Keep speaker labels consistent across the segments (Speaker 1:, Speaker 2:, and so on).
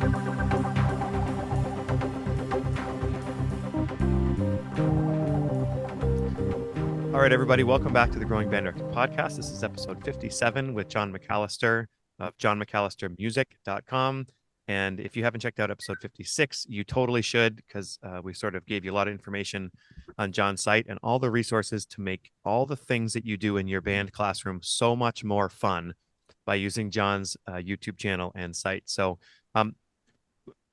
Speaker 1: All right, everybody, welcome back to the Growing Band Director Podcast. This is episode 57 with John McAllister of johnmcallistermusic.com. And if you haven't checked out episode 56, you totally should, because we sort of gave you a lot of information on John's site and all the resources to make all the things that you do in your band classroom so much more fun by using John's YouTube channel and site. So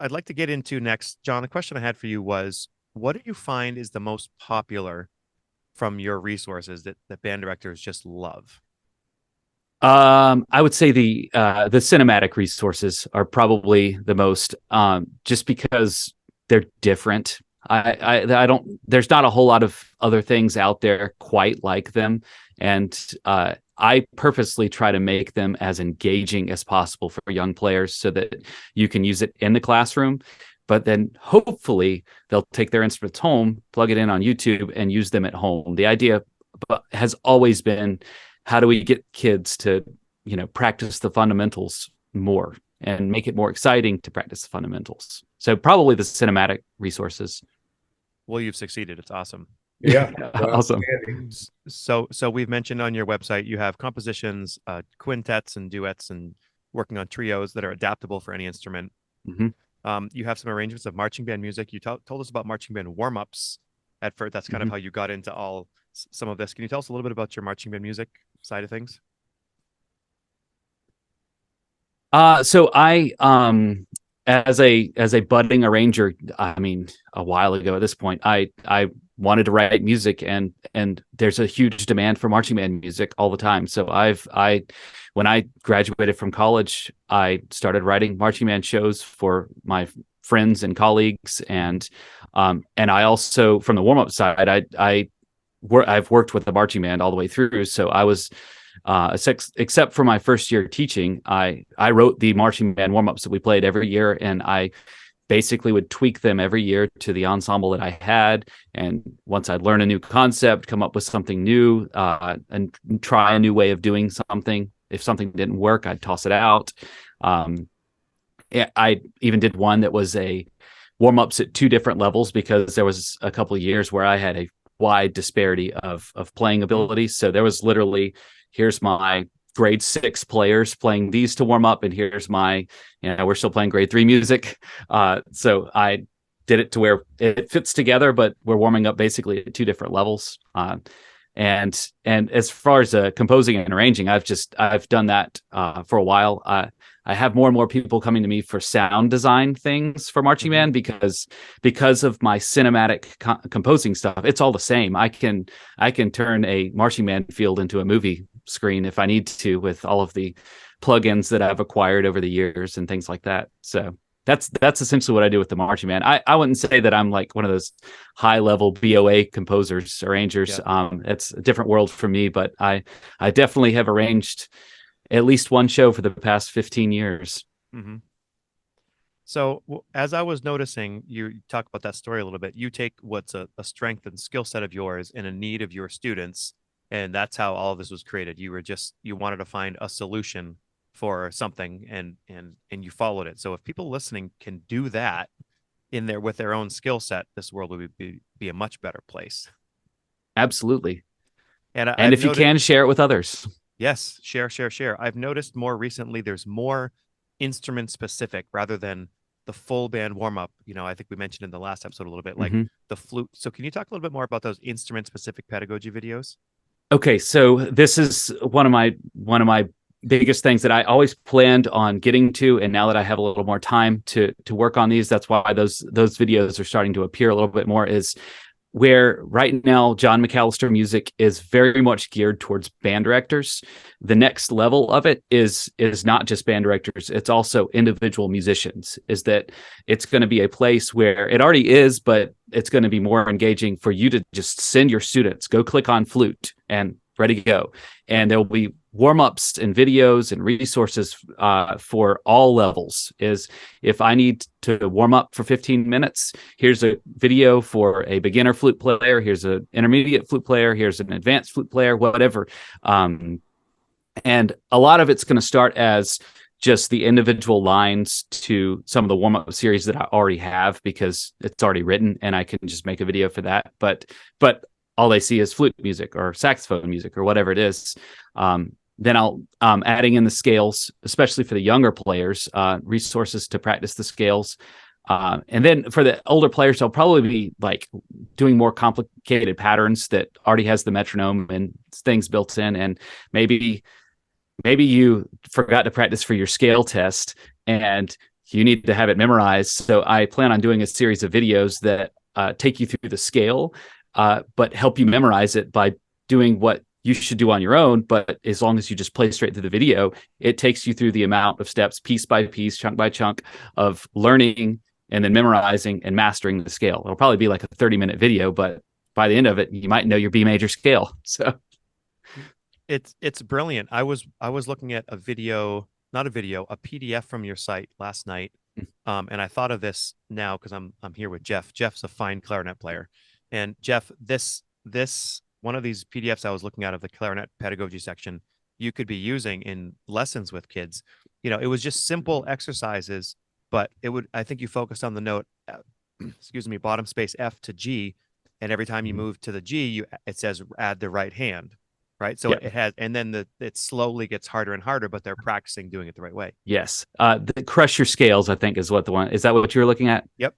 Speaker 1: I'd like to get into next, John, the question I had for you was, what do you find is the most popular from your resources that band directors just love?
Speaker 2: I would say the cinematic resources are probably the most, just because they're different. I don't. There's not a whole lot of other things out there quite like them, and I purposely try to make them as engaging as possible for young players, so that you can use it in the classroom. But then hopefully they'll take their instruments home, plug it in on YouTube, and use them at home. The idea has always been, how do we get kids to, practice the fundamentals more and make it more exciting to practice the fundamentals? So probably the cinematic resources.
Speaker 1: Well, you've succeeded. It's awesome.
Speaker 3: Yeah.
Speaker 2: Awesome.
Speaker 1: So we've mentioned on your website, you have compositions, quintets and duets, and working on trios that are adaptable for any instrument.
Speaker 2: Mm-hmm.
Speaker 1: You have some arrangements of marching band music. You told us about marching band warm-ups at first. That's kind of how you got into some of this. Can you tell us a little bit about your marching band music side of things?
Speaker 2: So I, as a budding arranger, I mean, a while ago at this point, I wanted to write music, and there's a huge demand for marching band music all the time. So when I graduated from college, I started writing marching band shows for my friends and colleagues, and I also, from the warm up side, I've worked with the marching band all the way through. So I was, except for my first year teaching, I wrote the marching band warm ups that we played every year, and I basically would tweak them every year to the ensemble that I had. And once I'd learn a new concept, come up with something new, and try a new way of doing something. If something didn't work, I'd toss it out. I even did one that was a warm-ups at two different levels, because there was a couple of years where I had a wide disparity of playing abilities. So there was literally, here's my grade 6 players playing these to warm up, and here's my, we're still playing grade 3 music. So I did it to where it fits together, but we're warming up basically at two different levels. And as far as composing and arranging, I've done that for a while. I have more and more people coming to me for sound design things for marching band, because of my cinematic composing stuff. It's all the same. I can turn a marching band field into a movie screen if I need to, with all of the plugins that I've acquired over the years and things like that. So that's essentially what I do with the marching band. I wouldn't say that I'm like one of those high level BOA composers, arrangers. Yeah. It's a different world for me, but I definitely have arranged at least one show for the past 15 years.
Speaker 1: Mm-hmm. So as I was noticing, you talk about that story a little bit. You take what's a strength and skill set of yours and a need of your students, and that's how all of this was created. You wanted to find a solution for something, and you followed it. So if people listening can do that in there with their own skill set, this world would be a much better place.
Speaker 2: Absolutely.
Speaker 1: And
Speaker 2: if you can, share it with others.
Speaker 1: Yes, share. I've noticed more recently there's more instrument specific rather than the full band warm up. I think we mentioned in the last episode a little bit, like the flute. So can you talk a little bit more about those instrument specific pedagogy videos?
Speaker 2: Okay, so this is one of my biggest things that I always planned on getting to, and now that I have a little more time to work on these, that's why those videos are starting to appear a little bit more. Is where right now John McAllister Music is very much geared towards band directors. The next level of it is not just band directors, it's also individual musicians. Is that it's going to be a place where it already is, but it's going to be more engaging for you to just send your students, go click on flute and ready to go. And there will be warm-ups and videos and resources for all levels. Is if I need to warm up for 15 minutes, here's a video for a beginner flute player, here's an intermediate flute player, here's an advanced flute player, whatever. And a lot of it's going to start as just the individual lines to some of the warm-up series that I already have because it's already written and I can just make a video for that. But all they see is flute music or saxophone music or whatever it is. Then I'll adding in the scales, especially for the younger players, resources to practice the scales. And then for the older players, I'll probably be like doing more complicated patterns that already has the metronome and things built in. And maybe you forgot to practice for your scale test and you need to have it memorized. So I plan on doing a series of videos that take you through the scale, but help you memorize it by doing what you should do on your own. But as long as you just play straight through the video, it takes you through the amount of steps, piece by piece, chunk by chunk, of learning and then memorizing and mastering the scale. It'll probably be like a 30-minute video, but by the end of it, you might know your B major scale. So
Speaker 1: it's brilliant. I was looking at a PDF from your site last night. And I thought of this now because I'm here with Jeff. Jeff's a fine clarinet player. And Jeff, this one of these PDFs I was looking at of the clarinet pedagogy section, you could be using in lessons with kids. It was just simple exercises, but I think you focused on the note, excuse me, bottom space F to G. And every time you move to the G, it says add the right hand, right? So it has, and then it slowly gets harder and harder, but they're practicing doing it the right way.
Speaker 2: Yes. The Crush Your Scales, I think, is what the one, is that what you were looking at?
Speaker 1: Yep.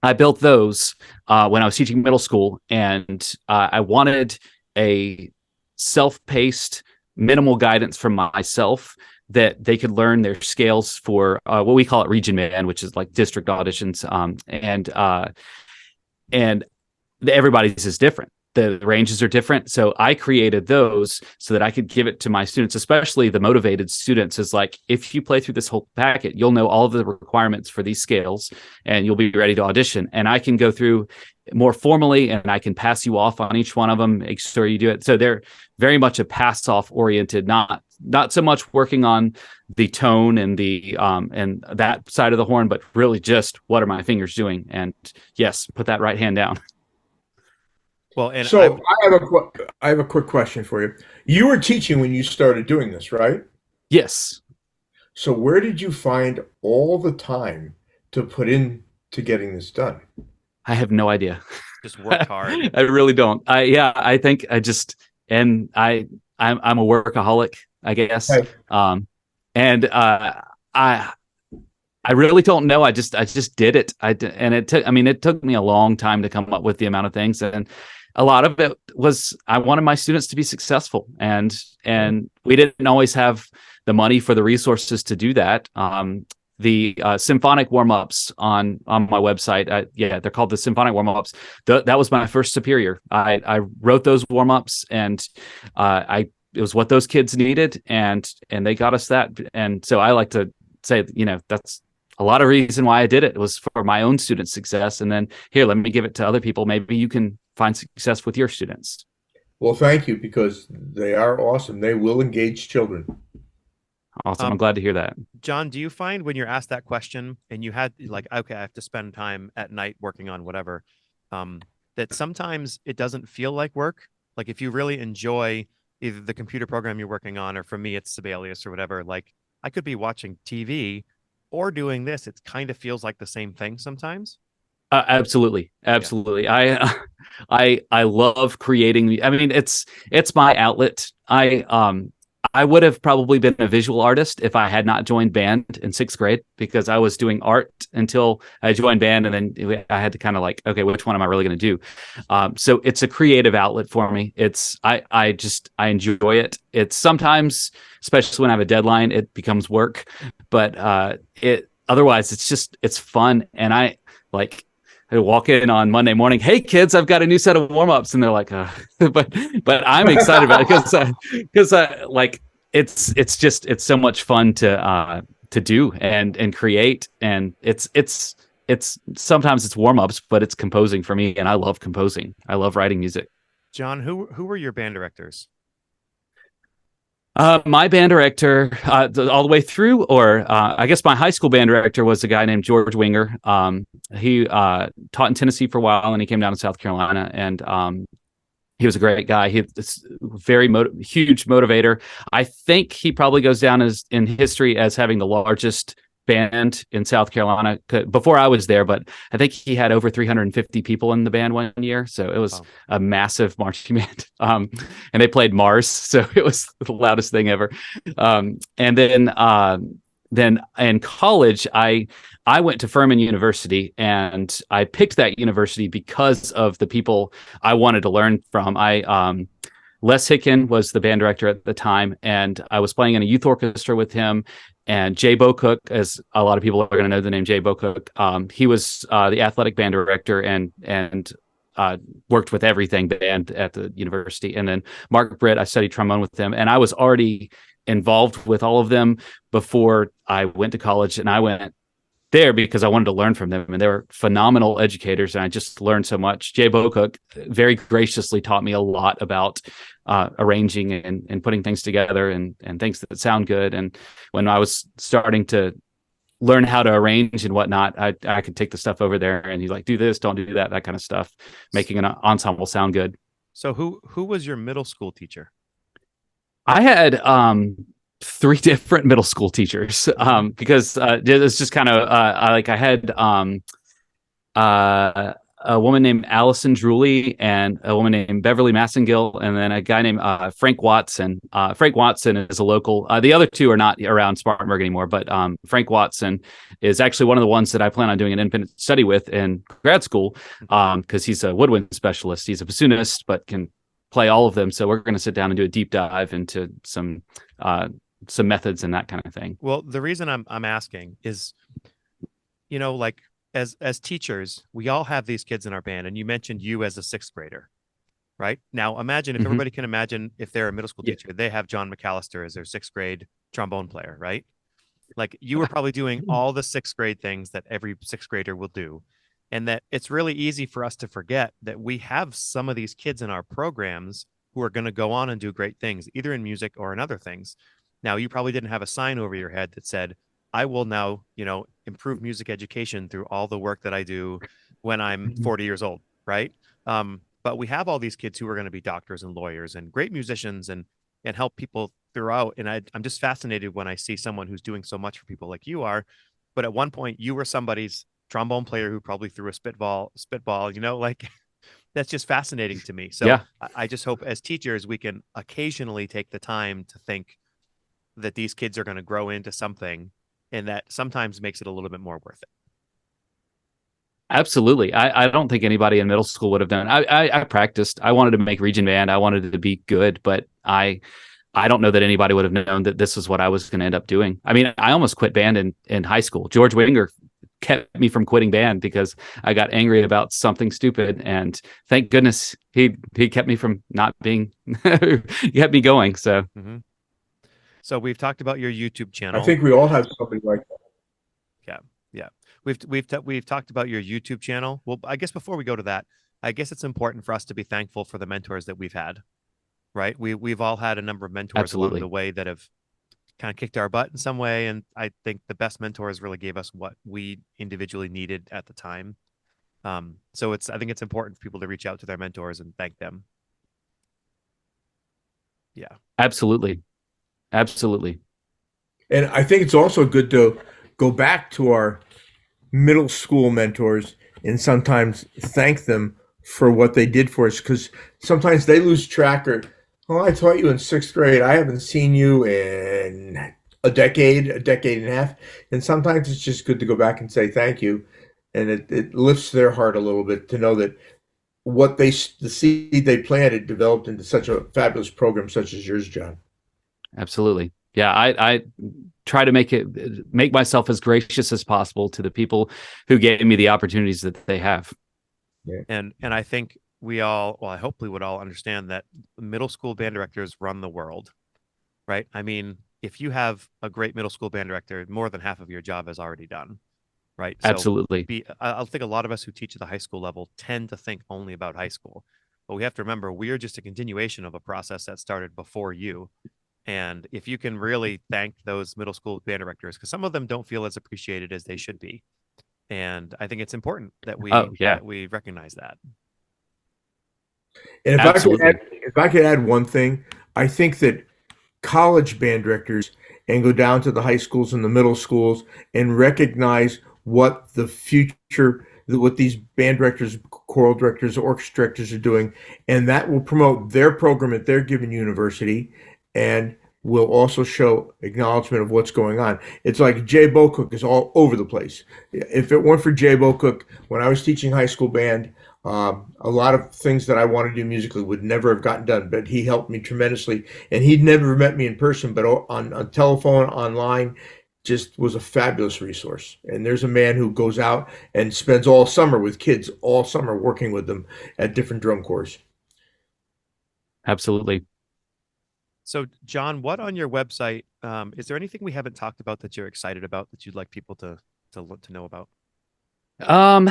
Speaker 2: I built those when I was teaching middle school, and I wanted a self-paced, minimal guidance from myself that they could learn their scales for what we call it region band, which is like district auditions, and everybody's is different. The ranges are different. So I created those so that I could give it to my students, especially the motivated students. Is like, if you play through this whole packet, you'll know all of the requirements for these scales and you'll be ready to audition. And I can go through more formally and I can pass you off on each one of them, make sure you do it. So they're very much a pass off oriented, not so much working on the tone and the and that side of the horn, but really just what are my fingers doing? And yes, put that right hand down.
Speaker 1: Well, and
Speaker 3: so I have a quick question for you. You were teaching when you started doing this, right?
Speaker 2: Yes.
Speaker 3: So where did you find all the time to put into getting this done?
Speaker 2: I have no idea.
Speaker 1: Just work hard.
Speaker 2: I really don't. I think I'm a workaholic, I guess.
Speaker 3: Okay.
Speaker 2: I really don't know. I just did it. It took me a long time to come up with the amount of things, and a lot of it was I wanted my students to be successful, and we didn't always have the money for the resources to do that. The symphonic warm-ups on my website, they're called the symphonic warm-ups. That was my first superior. I wrote those warm-ups, and it was what those kids needed, and they got us that. And so I like to say, that's a lot of reason why I did it. It was for my own students' success. And then here, let me give it to other people. Maybe you can find success with your students.
Speaker 3: Well, thank you, because they are awesome. They will engage children.
Speaker 2: Awesome. I'm glad to hear that.
Speaker 1: John, do you find when you're asked that question and you had like, okay, I have to spend time at night working on whatever, that sometimes it doesn't feel like work? Like if you really enjoy either the computer program you're working on, or for me, it's Sibelius or whatever, like I could be watching TV or doing this. It kind of feels like the same thing sometimes.
Speaker 2: Absolutely. Yeah. I love creating. I mean, it's my outlet. I would have probably been a visual artist if I had not joined band in 6th grade, because I was doing art until I joined band, and then I had to kind of like, okay, which one am I really going to do? So it's a creative outlet for me. I enjoy it. It's sometimes, especially when I have a deadline, it becomes work, but otherwise it's fun. And I walk in on Monday morning, hey kids, I've got a new set of warm-ups, and they're like, but I'm excited about it because it's so much fun to do and create, and it's sometimes it's warm-ups, but it's composing for me, and I love composing. I love writing music.
Speaker 1: John, who were your band directors?
Speaker 2: My band director, all the way through, or I guess my high school band director was a guy named George Winger. He taught in Tennessee for a while, and he came down to South Carolina. And He was a great guy. He's very huge motivator. I think he probably goes down as in history as having the largest band in South Carolina before I was there, but I think he had over 350 people in the band one year. So it was a massive marching band. And they played Mars. So it was the loudest thing ever. And then in college, I went to Furman University, and I picked that university because of the people I wanted to learn from. Les Hicken was the band director at the time, and I was playing in a youth orchestra with him. And Jay Bocook, as a lot of people are going to know the name Jay Bocook, he was the athletic band director and worked with everything band at the university. And then Mark Britt, I studied trombone with him, and I was already involved with all of them before I went to college, and I went there because I wanted to learn from them, and they were phenomenal educators, and I just learned so much. Jay Bocook very graciously taught me a lot about arranging and putting things together and things that sound good. And when I was starting to learn how to arrange and whatnot, I could take the stuff over there, and he's like, do this, don't do that, that kind of stuff, making an ensemble sound good.
Speaker 1: So who was your middle school teacher?
Speaker 2: I had three different middle school teachers because it's just kind of I had a woman named Allison Drewley and a woman named Beverly Massengill, and then a guy named Frank Watson. Frank Watson is a local. The other two are not around Spartanburg anymore, but Frank Watson is actually one of the ones that I plan on doing an independent study with in grad school because he's a woodwind specialist. He's a bassoonist, but can play all of them. So we're going to sit down and do a deep dive into some methods and that kind of thing.
Speaker 1: Well, the reason I'm asking is, like as teachers, we all have these kids in our band, and you mentioned you as a sixth grader, right? Now, imagine if everybody can imagine if they're a middle school teacher, they have John McAllister as their sixth grade trombone player, right? Like you were probably doing all the sixth grade things that every sixth grader will do. And that it's really easy for us to forget that we have some of these kids in our programs who are going to go on and do great things, either in music or in other things. Now, you probably didn't have a sign over your head that said, I will now, improve music education through all the work that I do when I'm 40 years old, right? But we have all these kids who are going to be doctors and lawyers and great musicians and help people throughout. And I'm just fascinated when I see someone who's doing so much for people like you are. But at one point, you were somebody's trombone player who probably threw a spitball, like that's just fascinating to me. So yeah. I just hope as teachers, we can occasionally take the time to think that these kids are going to grow into something, and that sometimes makes it a little bit more worth it.
Speaker 2: Absolutely. I don't think anybody in middle school would have done it. I practiced. I wanted to make region band. I wanted it to be good, but I don't know that anybody would have known that this is what I was going to end up doing. I mean, I almost quit band in high school. George Winger kept me from quitting band because I got angry about something stupid, and thank goodness he kept me from not being he kept me going. So
Speaker 1: So we've talked about your YouTube channel.
Speaker 3: I think we all have something like that.
Speaker 1: Yeah. We've talked about your YouTube channel. Well, I guess before we go to that, I guess it's important for us to be thankful for the mentors that we've had, right? We've all had a number of mentors along the way that have kind of kicked our butt in some way. And I think the best mentors really gave us what we individually needed at the time. So I think it's important for people to reach out to their mentors and thank them. Yeah,
Speaker 2: absolutely.
Speaker 3: And I think it's also good to go back to our middle school mentors and sometimes thank them for what they did for us, because sometimes they lose track or, oh, I taught you in sixth grade. I haven't seen you in a decade and a half. And sometimes it's just good to go back and say thank you. And it lifts their heart a little bit to know that the seed they planted developed into such a fabulous program such as yours, John.
Speaker 2: Absolutely. Yeah, I try to make myself as gracious as possible to the people who gave me the opportunities that they have.
Speaker 1: Yeah. And I think I hope we would all understand that middle school band directors run the world, right? I mean, if you have a great middle school band director, more than half of your job is already done, right? So
Speaker 2: absolutely.
Speaker 1: I think a lot of us who teach at the high school level tend to think only about high school, but we have to remember we're just a continuation of a process that started before you. And if you can really thank those middle school band directors, because some of them don't feel as appreciated as they should be. And I think it's important that we recognize that.
Speaker 3: And
Speaker 2: Absolutely.
Speaker 3: if I could add one thing, I think that college band directors and go down to the high schools and the middle schools and recognize what the future, what these band directors, choral directors, orchestra directors are doing, and that will promote their program at their given university, and will also show acknowledgement of what's going on. It's like Jay Bocook is all over the place. If it weren't for Jay Bocook, when I was teaching high school band, a lot of things that I wanted to do musically would never have gotten done, but he helped me tremendously. And he'd never met me in person, but on telephone, online, just was a fabulous resource. And there's a man who goes out and spends all summer with kids, all summer working with them at different drum corps.
Speaker 2: Absolutely.
Speaker 1: So, John, what on your website is there anything we haven't talked about that you're excited about that you'd like people to know about?
Speaker 2: Um,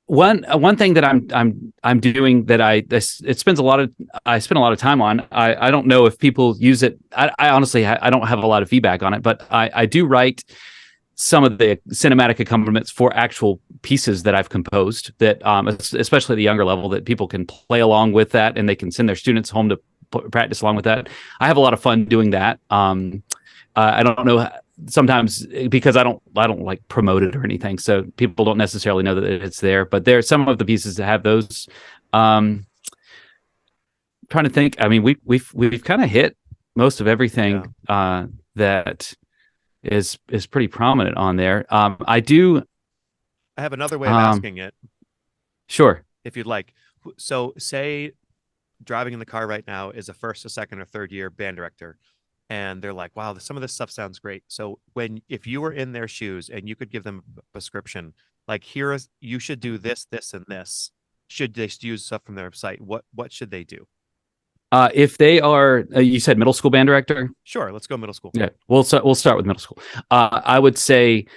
Speaker 2: one thing that I'm doing that it spends a lot of I spend a lot of time on. I don't know if people use it. I honestly I don't have a lot of feedback on it, but I do write some of the cinematic accompaniments for actual pieces that I've composed that especially at the younger level, that people can play along with that, and they can send their students home to practice along with that. I have a lot of fun doing that. I don't know, sometimes because I don't like promote it or anything, so people don't necessarily know that it's there, but there are some of the pieces that have those. Trying to think. I mean, we've kind of hit most of everything that is pretty prominent on there. I
Speaker 1: have another way of asking it.
Speaker 2: Sure.
Speaker 1: If you'd like. So say driving in the car right now is a first, a second, or third year band director, and they're like, wow, some of this stuff sounds great. So if you were in their shoes and you could give them a prescription, like, you should do this, this, and this. Should they use stuff from their site? What should they do?
Speaker 2: If they are, you said middle school band director?
Speaker 1: Sure, let's go middle school.
Speaker 2: Yeah, we'll start with middle school. I would say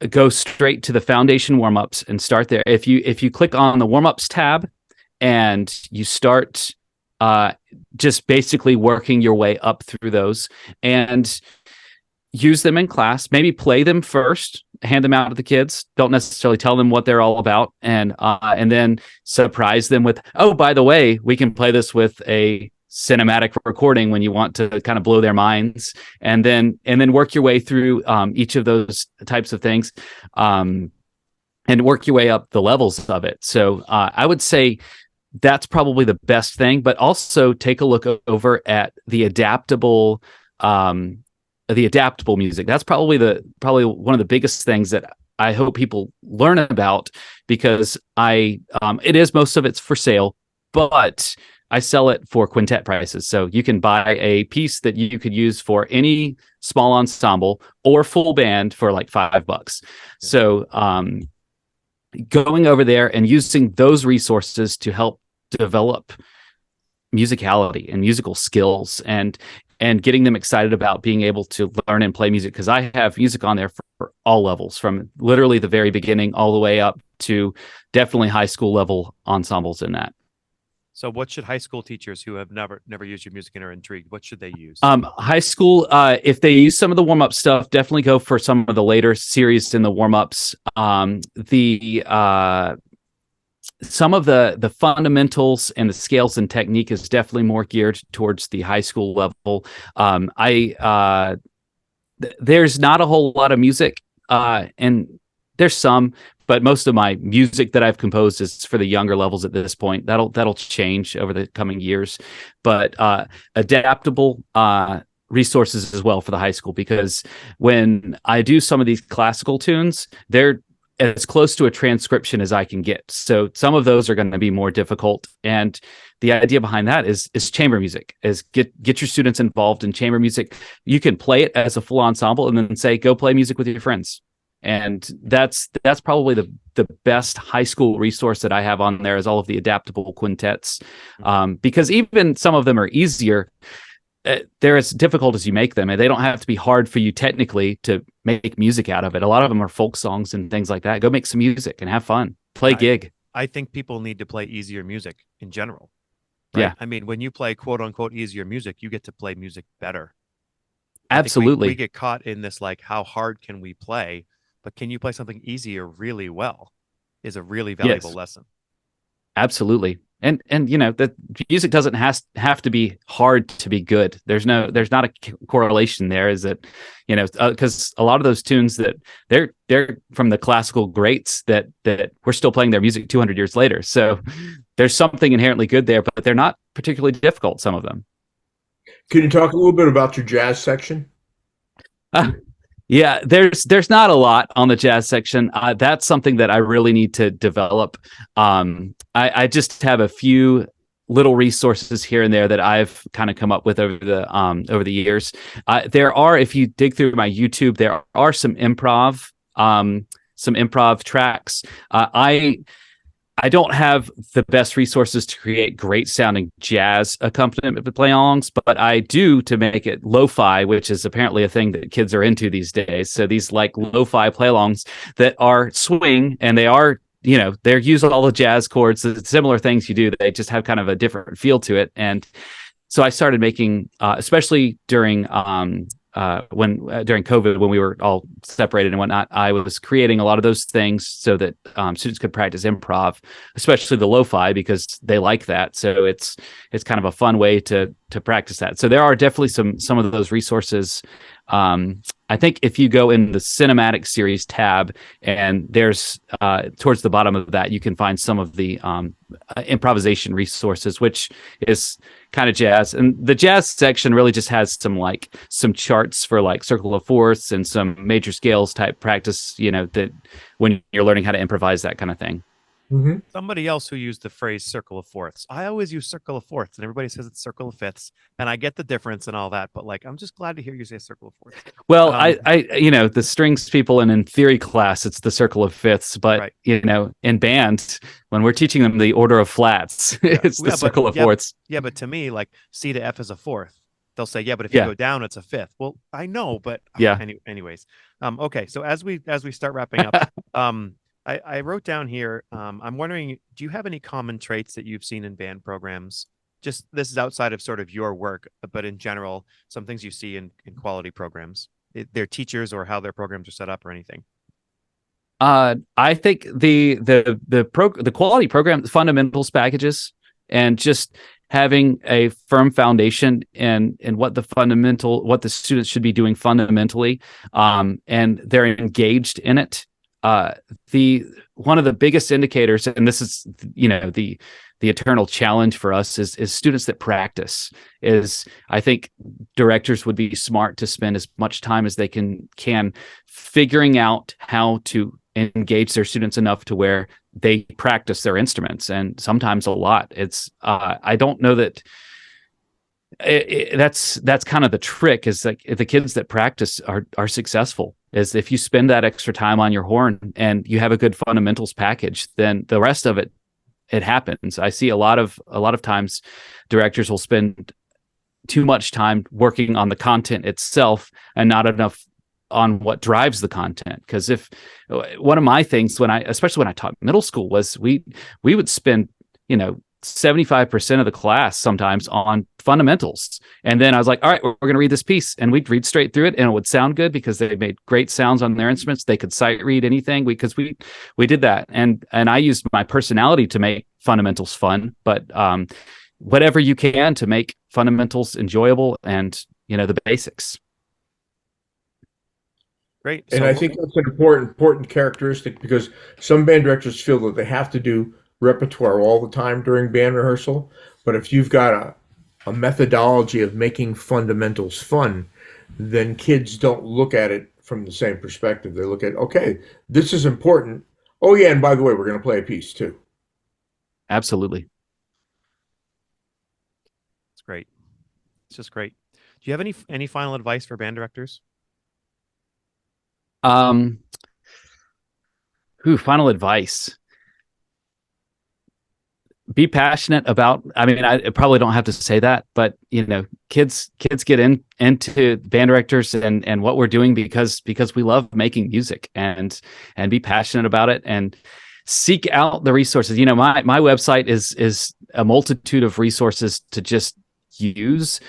Speaker 2: go straight to the foundation warm-ups and start there. If you click on the warm-ups tab and you start just basically working your way up through those and use them in class, maybe play them first, hand them out to the kids, don't necessarily tell them what they're all about, and then surprise them with, oh, by the way, we can play this with a cinematic recording when you want to kind of blow their minds, and then work your way through each of those types of things, and work your way up the levels of it. So I would say that's probably the best thing, but also take a look over at the adaptable music. That's probably one of the biggest things that I hope people learn about, because most of it's for sale, but I sell it for quintet prices. So you can buy a piece that you could use for any small ensemble or full band for like $5. Yeah. So going over there and using those resources to help develop musicality and musical skills, and getting them excited about being able to learn and play music, because I have music on there for all levels, from literally the very beginning all the way up to definitely high school level ensembles in that.
Speaker 1: So what should high school teachers who have never used your music and are intrigued, what should they use?
Speaker 2: High school, if they use some of the warm-up stuff, definitely go for some of the later series in the warm-ups. Some of the fundamentals and the scales and technique is definitely more geared towards the high school level. There's not a whole lot of music, and there's some, but most of my music that I've composed is for the younger levels at this point. That'll change over the coming years, but adaptable resources as well for the high school, because when I do some of these classical tunes, they're as close to a transcription as I can get. So some of those are going to be more difficult. And the idea behind that is chamber music, is get your students involved in chamber music. You can play it as a full ensemble and then say, go play music with your friends. And that's probably the best high school resource that I have on there, is all of the adaptable quintets. Because even some of them are easier. They're as difficult as you make them, and they don't have to be hard for you technically to make music out of it. A lot of them are folk songs and things like that. Go make some music and have fun. Play gig.
Speaker 1: I think people need to play easier music in general. Right?
Speaker 2: Yeah.
Speaker 1: I mean, when you play quote unquote easier music, you get to play music better.
Speaker 2: Absolutely.
Speaker 1: We get caught in this, like, how hard can we play? But can you play something easier really well is a really valuable lesson.
Speaker 2: Absolutely. And the music doesn't have to be hard to be good. There's not a correlation there. Is that, because a lot of those tunes that they're from the classical greats that we're still playing their music 200 years later. So there's something inherently good there, but they're not particularly difficult, some of them.
Speaker 3: Can you talk a little bit about your jazz section?
Speaker 2: Yeah, there's not a lot on the jazz section. That's something that I really need to develop. I just have a few little resources here and there that I've kind of come up with over the years. There are, if you dig through my YouTube, there are some improv tracks. I don't have the best resources to create great sounding jazz accompaniment play-alongs, but I do to make it lo-fi, which is apparently a thing that kids are into these days. So these like lo-fi play-alongs that are swing, and they are, they're using all the jazz chords, the similar things you do. They just have kind of a different feel to it. And so I started making, especially during during COVID, when we were all separated and whatnot, I was creating a lot of those things so that students could practice improv, especially the lo-fi, because they like that. So it's kind of a fun way to practice that. So there are definitely some of those resources. I think if you go in the cinematic series tab, and there's towards the bottom of that, you can find some of the improvisation resources, which is kind of jazz. And the jazz section really just has some charts for like circle of fourths and some major scales type practice, that when you're learning how to improvise, that kind of thing.
Speaker 3: Mm-hmm.
Speaker 1: Somebody else who used the phrase circle of fourths. I always use circle of fourths, and everybody says it's circle of fifths, and I get the difference and all that, but like, I'm just glad to hear you say circle of fourths.
Speaker 2: Well, I the strings people, and in theory class, it's the circle of fifths, but
Speaker 1: right.
Speaker 2: In band, when we're teaching them the order of flats, it's the circle of fourths.
Speaker 1: Yeah, but to me, like C to F is a fourth. They'll say, yeah, but if you go down, it's a fifth. Well, I know, but
Speaker 2: yeah.
Speaker 1: Anyways, okay. So as we start wrapping up, I wrote down here, I'm wondering, do you have any common traits that you've seen in band programs? Just, this is outside of sort of your work, but in general, some things you see in quality programs, their teachers or how their programs are set up or anything.
Speaker 2: I think the quality program fundamentals packages, and just having a firm foundation in what the students should be doing fundamentally, and they're engaged in it. One of the biggest indicators, and this is the eternal challenge for us, is students that practice. I think directors would be smart to spend as much time as they can figuring out how to engage their students enough to where they practice their instruments, and sometimes a lot. It's I don't know that that's kind of the trick, is like the kids that practice are successful. Is if you spend that extra time on your horn and you have a good fundamentals package, then the rest of it happens. I see a lot of times directors will spend too much time working on the content itself and not enough on what drives the content. Because if one of my things especially when I taught middle school, was we would spend 75% of the class sometimes on fundamentals, and then I was like, all right, we're going to read this piece, and we'd read straight through it, and it would sound good because they made great sounds on their instruments. They could sight read anything because we did that, and I used my personality to make fundamentals fun, but whatever you can to make fundamentals enjoyable, and the basics.
Speaker 1: Great.
Speaker 3: And I think that's an important characteristic, because some band directors feel that they have to do repertoire all the time during band rehearsal. But if you've got a methodology of making fundamentals fun, then kids don't look at it from the same perspective. They look at, okay, this is important. Oh yeah, and by the way, we're going to play a piece too.
Speaker 2: Absolutely.
Speaker 1: It's great. It's just great. Do you have any final advice for band directors?
Speaker 2: Final advice. Be passionate about, I probably don't have to say that, but kids get into band directors and what we're doing because we love making music, and be passionate about it, and seek out the resources. My website is a multitude of resources to just use.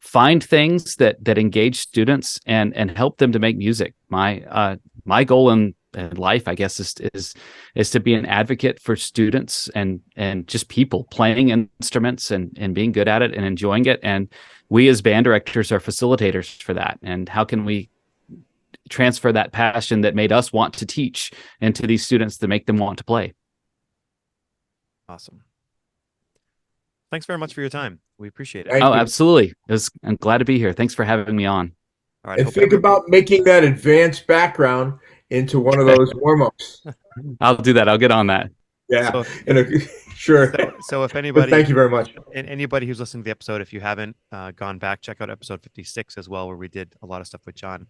Speaker 2: Find things that engage students and help them to make music. My goal in life, I guess, is to be an advocate for students and just people playing instruments and being good at it and enjoying it. And we as band directors are facilitators for that. And how can we transfer that passion that made us want to teach into these students to make them want to play?
Speaker 1: Awesome. Thanks very much for your time. We appreciate it.
Speaker 3: Thank
Speaker 2: Oh,
Speaker 3: you.
Speaker 2: absolutely. I'm glad to be here. Thanks for having me on.
Speaker 1: All right.
Speaker 3: And think about making that advanced background into one of those warm-ups.
Speaker 2: I'll do that. I'll get on that.
Speaker 3: Yeah,
Speaker 1: So-
Speaker 3: sure.
Speaker 1: So if
Speaker 3: But
Speaker 1: anybody,
Speaker 3: thank you very much.
Speaker 1: and anybody who's listening to the episode, if you haven't gone back, check out episode 56 as well, where we did a lot of stuff with John.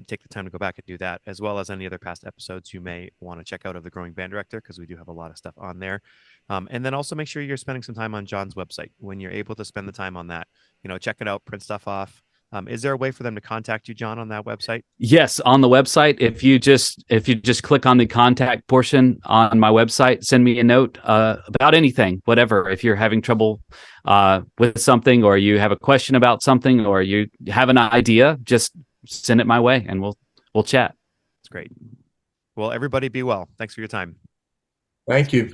Speaker 1: Take the time to go back and do that, as well as any other past episodes you may want to check out of the Growing Band Director, because we do have a lot of stuff on there. And then also make sure you're spending some time on John's website. When you're able to spend the time on that, check it out, print stuff off. Is there a way for them to contact you, John, on that website?
Speaker 2: Yes, on the website. If you just click on the contact portion on my website, send me a note about anything, whatever. If you're having trouble with something, or you have a question about something, or you have an idea, just send it my way, and we'll chat.
Speaker 1: It's great. Well, everybody be well. Thanks for your time.
Speaker 3: Thank you.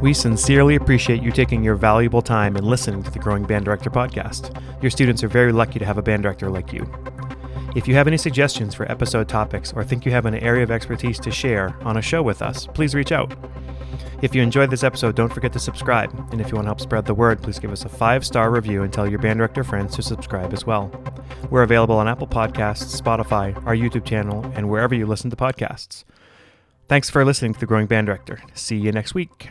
Speaker 1: We sincerely appreciate you taking your valuable time and listening to the Growing Band Director podcast. Your students are very lucky to have a band director like you. If you have any suggestions for episode topics or think you have an area of expertise to share on a show with us, please reach out. If you enjoyed this episode, don't forget to subscribe. And if you want to help spread the word, please give us a 5-star review and tell your band director friends to subscribe as well. We're available on Apple Podcasts, Spotify, our YouTube channel, and wherever you listen to podcasts. Thanks for listening to the Growing Band Director. See you next week.